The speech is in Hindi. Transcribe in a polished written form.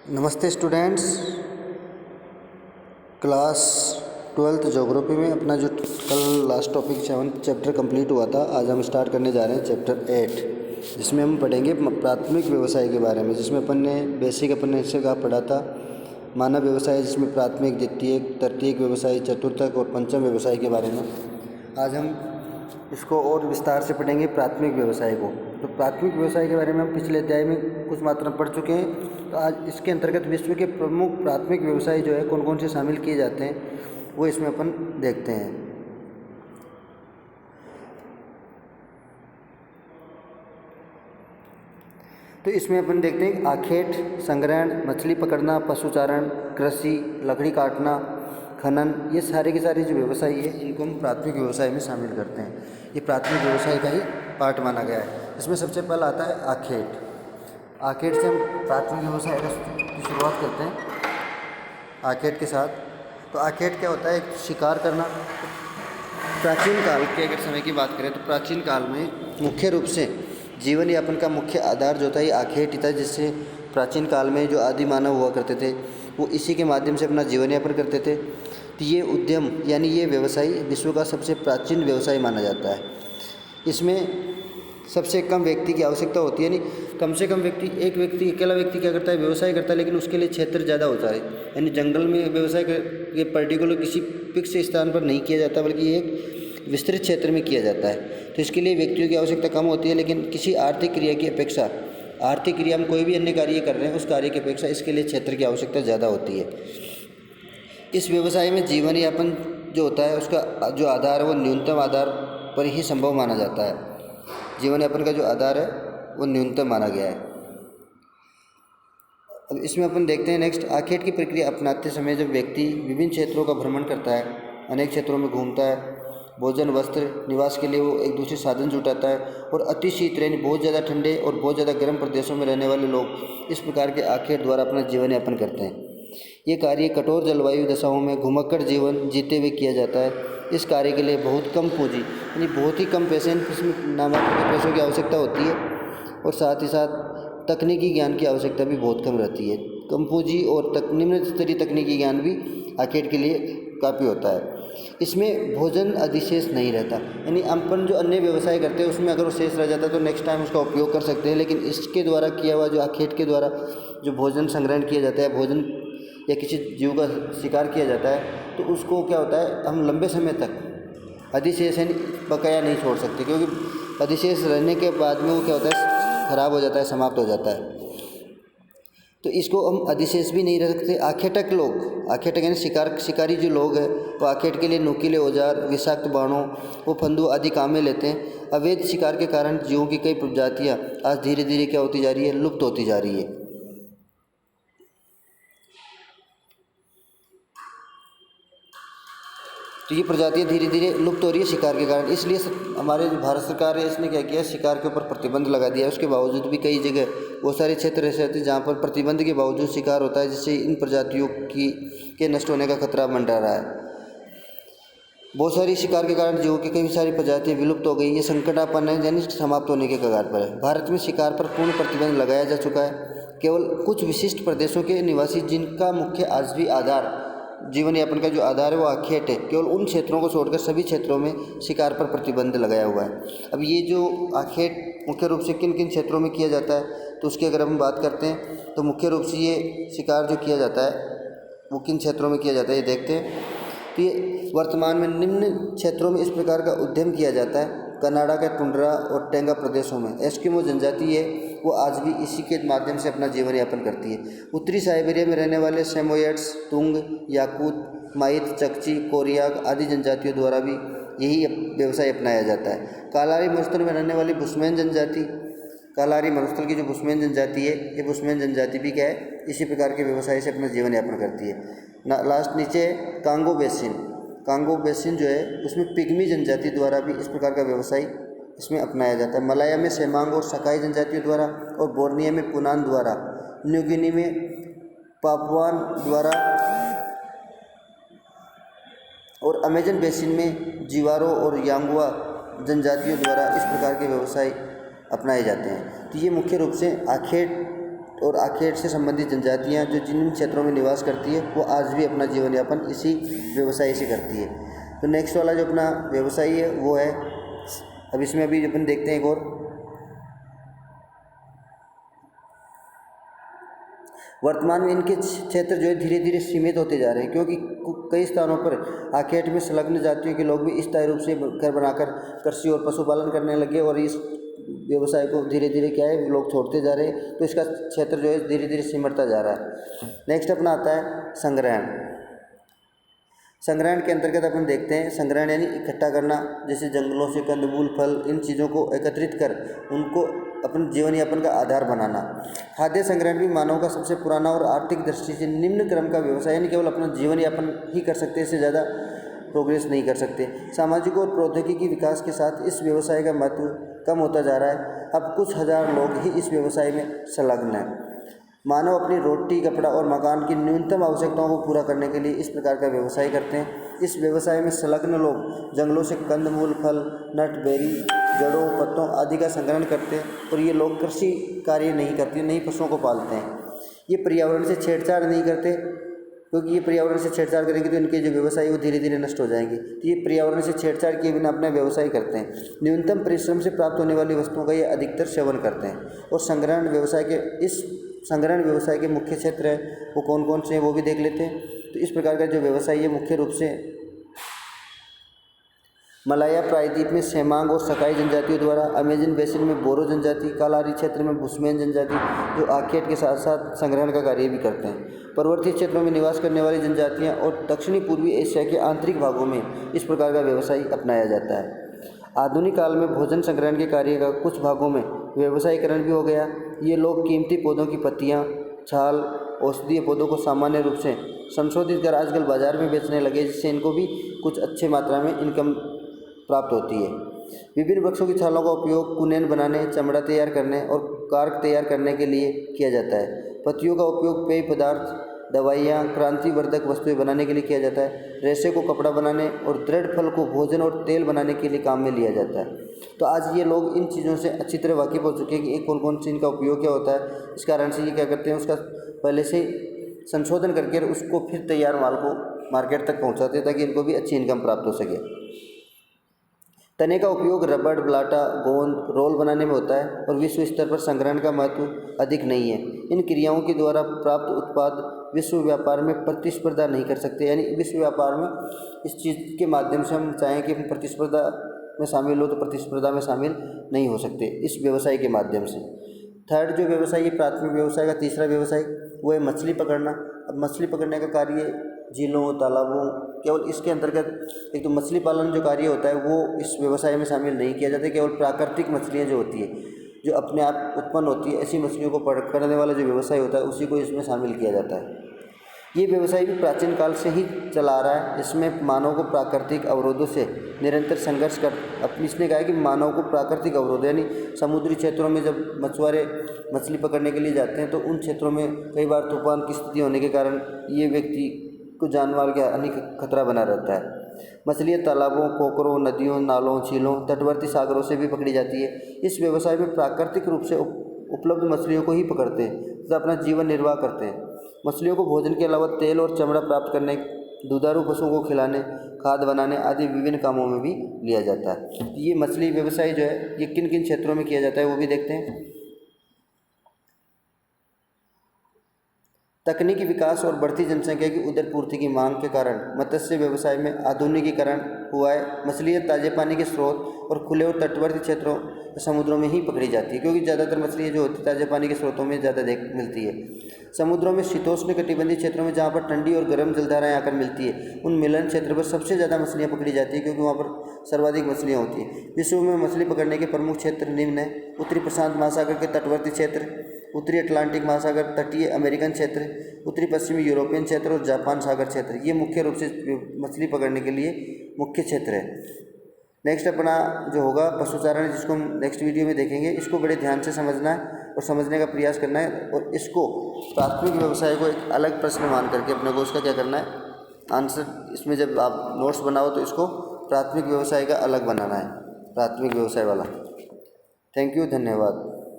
नमस्ते स्टूडेंट्स। क्लास 12th ज्योग्राफी में अपना जो कल last topic 7th chapter complete हुआ था, आज हम स्टार्ट करने जा रहे हैं चैप्टर 8, जिसमें हम पढ़ेंगे प्राथमिक व्यवसाय के बारे में। जिसमें अपन ने बेसिक हिस्से का पढ़ा था मानव व्यवसाय, जिसमें प्राथमिक, द्वितीयक, तृतीयक व्यवसाय, चतुर्थक और पंचम व्यवसाय के बारे में। आज हम इसको और विस्तार से पढ़ेंगे प्राथमिक व्यवसाय को। तो प्राथमिक व्यवसाय के बारे में हम पिछले अध्याय में कुछ मात्रा पढ़ चुके हैं। तो आज इसके अंतर्गत विश्व के प्रमुख प्राथमिक व्यवसाय जो है कौन कौन से शामिल किए जाते हैं वो इसमें अपन देखते हैं। तो इसमें अपन देखते हैं आखेट, संग्रहण, मछली पकड़ना, पशुचारण, कृषि, लकड़ी काटना, खनन, ये सारे के सारे जो व्यवसाय है इनको हम प्राथमिक व्यवसाय में शामिल करते हैं। ये प्राथमिक व्यवसाय का ही पार्ट माना गया है। इसमें सबसे पहला आता है आखेट। आखेट से हम प्राथमिक व्यवसाय की शुरुआत करते हैं आखेट के साथ। तो आखेट क्या होता है? एक शिकार करना। प्राचीन काल के अगर समय की बात करें तो प्राचीन काल में मुख्य रूप से जीवन यापन का मुख्य आधार जो था ये आखेट ही था, जिससे प्राचीन काल में जो आदि मानव हुआ करते थे वो इसी के माध्यम से अपना जीवन यापन करते थे। तो ये उद्यम यानी ये व्यवसाय विश्व का सबसे प्राचीन व्यवसाय माना जाता है। इसमें सबसे कम व्यक्ति की आवश्यकता होती है, यानी कम से कम व्यक्ति, एक व्यक्ति, अकेला व्यक्ति क्या करता है? व्यवसाय करता है, लेकिन उसके लिए क्षेत्र ज़्यादा होता है। यानी जंगल में व्यवसाय ये पर्टिकुलर किसी फिक्स स्थान पर नहीं किया जाता, बल्कि एक विस्तृत क्षेत्र में किया जाता है। तो इसके लिए व्यक्तियों की आवश्यकता कम होती है, लेकिन किसी आर्थिक क्रिया की अपेक्षा, आर्थिक क्रिया में कोई भी अन्य कार्य कर रहे हैं उस कार्य की अपेक्षा इसके लिए क्षेत्र की आवश्यकता ज़्यादा होती है। इस व्यवसाय में जीवन यापन जो होता है उसका जो आधार है वो न्यूनतम आधार पर ही संभव माना जाता है। जीवन यापन का जो आधार है वो न्यूनतम माना गया है। अब इसमें अपन देखते हैं नेक्स्ट, आखेट की प्रक्रिया अपनाते समय जब व्यक्ति विभिन्न क्षेत्रों का भ्रमण करता है, अनेक क्षेत्रों में घूमता है, भोजन, वस्त्र, निवास के लिए वो एक दूसरे साधन जुटाता है, और अति शीत यानी बहुत ज़्यादा ठंडे और बहुत ज़्यादा गर्म प्रदेशों में रहने वाले लोग इस प्रकार के आखेट द्वारा अपना जीवन यापन करते हैं। ये कार्य कठोर जलवायु दशाओं में घुमक्कड़ जीवन जीते हुए किया जाता है। इस कार्य के लिए बहुत कम पूंजी यानी बहुत ही कम पैसे, इसमें नामात्र के पैसों की आवश्यकता होती है, और साथ ही साथ तकनीकी ज्ञान की आवश्यकता भी बहुत कम रहती है। कम पूंजी और निम्न स्तरीय तकनीकी ज्ञान भी आखेट के लिए काफ़ी होता है। इसमें भोजन अधिशेष नहीं रहता, यानी अपन जो अन्य व्यवसाय करते हैं उसमें अगर वो शेष रह जाता है तो नेक्स्ट टाइम उसका उपयोग कर सकते हैं, लेकिन इसके द्वारा किया हुआ जो आखेट के द्वारा जो भोजन संग्रहण किया जाता है, भोजन या किसी जीव का शिकार किया जाता है, तो उसको क्या होता है, हम लंबे समय तक अधिशेष यानी बकाया नहीं छोड़ सकते, क्योंकि अधिशेष रहने के बाद में वो क्या होता है, खराब हो जाता है, समाप्त हो जाता है। तो इसको हम अधिशेष भी नहीं रख सकते। आखेटक लोग, आखेटक यानी शिकारी जो लोग हैं वो आखेट के लिए नुकीले औजार, विषाक्त बाणों, वो फंदू आदि काम में लेते हैं। अवैध शिकार के कारण जीवों की कई प्रजातियाँ आज धीरे धीरे क्या होती जा रही है, लुप्त होती जा रही है। तो ये प्रजातियाँ धीरे धीरे लुप्त हो रही है शिकार के कारण। इसलिए हमारे जो भारत सरकार है इसने क्या किया, शिकार के ऊपर प्रतिबंध लगा दिया है। उसके बावजूद भी कई जगह बहुत सारे क्षेत्र ऐसे होते हैं जहाँ पर प्रतिबंध के बावजूद शिकार होता है, जिससे इन प्रजातियों के नष्ट होने का खतरा मंडरा रहा है। बहुत सारी शिकार के कारण जीवों की कई सारी प्रजातियाँ विलुप्त हो गई। ये संकटापन्न है, यानी समाप्त होने के कगार पर है। भारत में शिकार पर पूर्ण प्रतिबंध लगाया जा चुका है। केवल कुछ विशिष्ट प्रदेशों के निवासी जिनका मुख्य आज भी आधार, जीवन यापन का जो आधार है वो आखेट है, केवल उन क्षेत्रों को छोड़कर सभी क्षेत्रों में शिकार पर प्रतिबंध लगाया हुआ है। अब ये जो आखेट मुख्य रूप से किन किन क्षेत्रों में किया जाता है, तो उसकी अगर हम बात करते हैं तो मुख्य रूप से ये शिकार जो किया जाता है वो किन क्षेत्रों में किया जाता है ये देखते हैं। तो ये वर्तमान में निम्न क्षेत्रों में इस प्रकार का उद्यम किया जाता है। कनाडा के टुंड्रा और टेंगा प्रदेशों में एस्किमो जनजाति है वो आज भी इसी के माध्यम से अपना जीवन यापन करती है। उत्तरी साइबेरिया में रहने वाले सेमोयड्स, तुंग, याकूत, माइत, चकची, कोरियाक आदि जनजातियों द्वारा भी यही व्यवसाय अपनाया जाता है। कालारी मरुस्थल में रहने वाली बुशमैन जनजाति, कालारी मरुस्थल की जो बुशमैन जनजाति है, ये बुशमैन जनजाति भी क्या है, इसी प्रकार के व्यवसाय से अपना जीवन यापन करती है। लास्ट नीचे कांगो बेसिन, कांगो बेसिन जो है उसमें पिग्मी जनजाति द्वारा भी इस प्रकार का व्यवसाय इसमें अपनाया जाता है। मलाया में सेमांग और सकाई जनजातियों द्वारा, और बोर्निया में पुनान द्वारा, न्यू गिनी में पापुआन द्वारा, और अमेजन बेसिन में जीवारो और यांगुआ जनजातियों द्वारा इस प्रकार के व्यवसाय अपनाए जाते हैं। तो ये मुख्य रूप से आखेट और आखेट से संबंधित जनजातियाँ जो जिन क्षेत्रों में निवास करती है वो आज भी अपना जीवन यापन इसी व्यवसाय से करती है। तो नेक्स्ट वाला जो अपना व्यवसाय है वो है, अब इसमें अभी अपन देखते हैं एक और, वर्तमान में इनके क्षेत्र जो है धीरे धीरे सीमित होते जा रहे हैं, क्योंकि कई स्थानों पर आखेट में संलग्न जातियों के लोग भी स्थायी रूप से घर बनाकर कृषि और पशुपालन करने लगे और इस व्यवसाय को धीरे धीरे क्या है लोग छोड़ते जा रहे हैं, तो इसका क्षेत्र जो है धीरे धीरे सिमटता जा रहा है। नेक्स्ट अपना आता है संग्रहण। संग्रहण के अंतर्गत अपन देखते हैं, संग्रहण यानी इकट्ठा करना, जैसे जंगलों से कंदमूल फल इन चीज़ों को एकत्रित कर उनको अपन जीवन यापन का आधार बनाना। खाद्य संग्रहण भी मानव का सबसे पुराना और आर्थिक दृष्टि से निम्न क्रम का व्यवसाय, यानी केवल अपना जीवन यापन ही कर सकते, इससे ज़्यादा प्रोग्रेस नहीं कर सकते। सामाजिक और प्रौद्योगिकी विकास के साथ इस व्यवसाय का महत्व कम होता जा रहा है। अब कुछ हज़ार लोग ही इस व्यवसाय में संलग्न हैं। मानव अपनी रोटी, कपड़ा और मकान की न्यूनतम आवश्यकताओं को पूरा करने के लिए इस प्रकार का व्यवसाय करते हैं। इस व्यवसाय में संलग्न लोग जंगलों से कंदमूल फल, नट, बेरी, जड़ों, पत्तों आदि का संग्रहण करते हैं और ये लोग कृषि कार्य नहीं करते, नहीं पशुओं को पालते हैं। ये पर्यावरण से छेड़छाड़ नहीं करते, क्योंकि ये पर्यावरण से छेड़छाड़ करेंगे तो इनके जो व्यवसाय वो धीरे धीरे नष्ट हो जाएंगे। तो ये पर्यावरण से छेड़छाड़ किए बिना अपना व्यवसाय करते हैं। न्यूनतम परिश्रम से प्राप्त होने वाली वस्तुओं का ये अधिकतर सेवन करते हैं। और संग्रहण व्यवसाय के मुख्य क्षेत्र है वो कौन कौन से हैं वो भी देख लेते हैं। तो इस प्रकार का जो व्यवसाय है मुख्य रूप से मलाया प्रायद्वीप में सेमांग और सकाई जनजातियों द्वारा, अमेजन बेसिन में बोरो जनजाति, कालारी क्षेत्र में बुस्मेन जनजाति जो आखेट के साथ साथ संग्रहण का कार्य भी करते हैं। पर्वतीय क्षेत्रों में निवास करने वाली जनजातियां और दक्षिणी पूर्वी एशिया के आंतरिक भागों में इस प्रकार का व्यवसाय अपनाया जाता है। आधुनिक काल में भोजन संग्रहण के कार्य का कुछ भागों में व्यवसायीकरण भी हो गया। ये लोग कीमती पौधों की पत्तियाँ, छाल, औषधीय पौधों को सामान्य रूप से संशोधित कर आजकल बाजार में बेचने लगे, जिससे इनको भी कुछ अच्छे मात्रा में इनकम प्राप्त होती है। विभिन्न वृक्षों की छालों का उपयोग कुनेन बनाने, चमड़ा तैयार करने और कार्क तैयार करने के लिए किया जाता है। पत्तियों का उपयोग पेय पदार्थ, दवाइयाँ, क्रांतिवर्धक वस्तुएं बनाने के लिए किया जाता है। रेशे को कपड़ा बनाने और दृढ़ फल को भोजन और तेल बनाने के लिए काम में लिया जाता है। तो आज ये लोग इन चीज़ों से अच्छी तरह वाकिफ़ हो चुके हैं कि कौन कौन सी इनका उपयोग क्या होता है। इस कारण से ये क्या करते हैं, उसका पहले से संशोधन करके उसको फिर तैयार माल को मार्केट तक पहुँचाते हैं ताकि इनको भी अच्छी इनकम प्राप्त हो सके। तने का उपयोग रबड़, ब्लाटा, गोंद, रोल बनाने में होता है और विश्व स्तर पर संग्रहण का महत्व अधिक नहीं है। इन क्रियाओं के द्वारा प्राप्त उत्पाद विश्व व्यापार में प्रतिस्पर्धा नहीं कर सकते, यानी विश्व व्यापार में इस चीज़ के माध्यम से हम चाहें कि हम प्रतिस्पर्धा में शामिल हो तो प्रतिस्पर्धा में शामिल नहीं हो सकते इस व्यवसाय के माध्यम से। थर्ड जो व्यवसाय है प्राथमिक व्यवसाय का तीसरा व्यवसाय वो है मछली पकड़ना। अब मछली पकड़ने का कार्य झीलों, तालाबों, केवल इसके अंतर्गत एक तो मछली पालन जो कार्य होता है वो इस व्यवसाय में शामिल नहीं किया जाता। केवल प्राकृतिक मछलियाँ जो होती है, जो अपने आप उत्पन्न होती है, ऐसी मछलियों को पकड़ने वाला जो व्यवसाय होता है उसी को इसमें शामिल किया जाता है। ये व्यवसाय भी प्राचीन काल से ही चला आ रहा है। इसमें मानव को प्राकृतिक अवरोधों से निरंतर संघर्ष कर अपनी, इसने कहा है कि मानव को प्राकृतिक अवरोध यानी समुद्री क्षेत्रों में जब मछुआरे मछली पकड़ने के लिए जाते हैं तो उन क्षेत्रों में कई बार तूफान की स्थिति होने के कारण ये व्यक्ति को जानमाल का अनेक खतरा बना रहता है। मछलियाँ तालाबों, पोखरों, नदियों, नालों, झीलों, तटवर्ती सागरों से भी पकड़ी जाती है। इस व्यवसाय में प्राकृतिक रूप से उपलब्ध मछलियों को ही पकड़ते हैं तथा अपना जीवन निर्वाह करते हैं। मछलियों को भोजन के अलावा तेल और चमड़ा प्राप्त करने, दुधारू पशुओं को खिलाने, खाद बनाने आदि विभिन्न कामों में भी लिया जाता है। ये मछली व्यवसाय जो है ये किन किन क्षेत्रों में किया जाता है वो भी देखते हैं। तकनीकी विकास और बढ़ती जनसंख्या की उदर पूर्ति की मांग के कारण मत्स्य व्यवसाय में आधुनिकीकरण हुआ है। मछलियाँ ताजे पानी के स्रोत और खुले और तटवर्ती क्षेत्रों समुद्रों में ही पकड़ी जाती है, क्योंकि ज़्यादातर मछलियाँ जो होती है ताजे पानी के स्रोतों में ज़्यादा मिलती है। समुद्रों में शीतोष्ण कटिबंधीय क्षेत्रों में जहाँ पर ठंडी और गर्म जलधाराएँ आकर मिलती है उन मिलन क्षेत्र पर सबसे ज़्यादा मछलियाँ पकड़ी जाती है, क्योंकि वहाँ पर सर्वाधिक मछलियाँ होती हैं। विश्व में मछली पकड़ने के प्रमुख क्षेत्र निम्न है: उत्तरी प्रशांत महासागर के तटवर्ती क्षेत्र, उत्तरी अटलांटिक महासागर, तटीय अमेरिकन क्षेत्र, उत्तरी पश्चिमी यूरोपियन क्षेत्र और जापान सागर क्षेत्र। ये मुख्य रूप से मछली पकड़ने के लिए मुख्य क्षेत्र है। नेक्स्ट अपना जो होगा पशुचारण, जिसको हम नेक्स्ट वीडियो में देखेंगे। इसको बड़े ध्यान से समझना है और समझने का प्रयास करना है और इसको प्राथमिक व्यवसाय को एक अलग प्रश्न मान करके अपने को उसका क्या करना है, आंसर इसमें जब आप नोट्स बनाओ तो इसको प्राथमिक व्यवसाय का अलग बनाना है, प्राथमिक व्यवसाय वाला। थैंक यू, धन्यवाद।